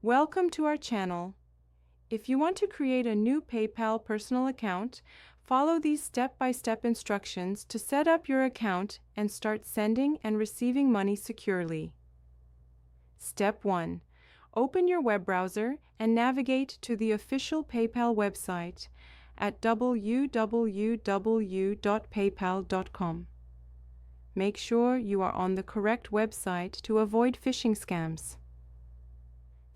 Welcome to our channel. If you want to create a new PayPal personal account, follow these step-by-step instructions to set up your account and start sending and receiving money securely. Step 1. Open your web browser and navigate to the official PayPal website at www.paypal.com. Make sure you are on the correct website to avoid phishing scams.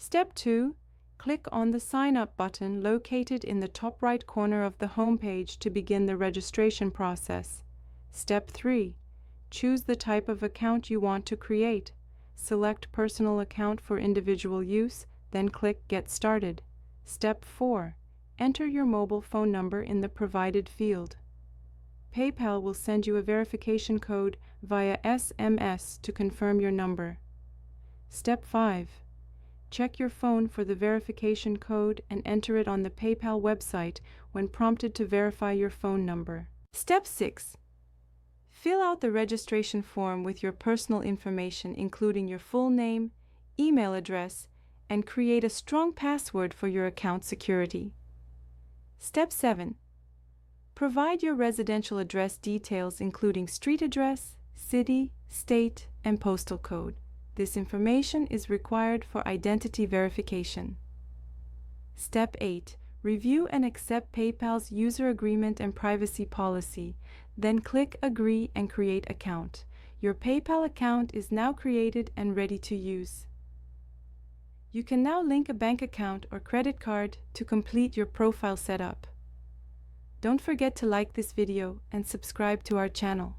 Step 2. Click on the Sign Up button located in the top right corner of the homepage to begin the registration process. Step 3. Choose the type of account you want to create. Select Personal Account for individual use, then click Get Started. Step 4. Enter your mobile phone number in the provided field. PayPal will send you a verification code via SMS to confirm your number. Step 5. Check your phone for the verification code and enter it on the PayPal website when prompted to verify your phone number. Step 6. Fill out the registration form with your personal information, including your full name, email address, and create a strong password for your account security. Step 7. Provide your residential address details, including street address, city, state, and postal code. This information is required for identity verification. Step 8. Review and accept PayPal's user agreement and privacy policy. Then click Agree and create account. Your PayPal account is now created and ready to use. You can now link a bank account or credit card to complete your profile setup. Don't forget to like this video and subscribe to our channel.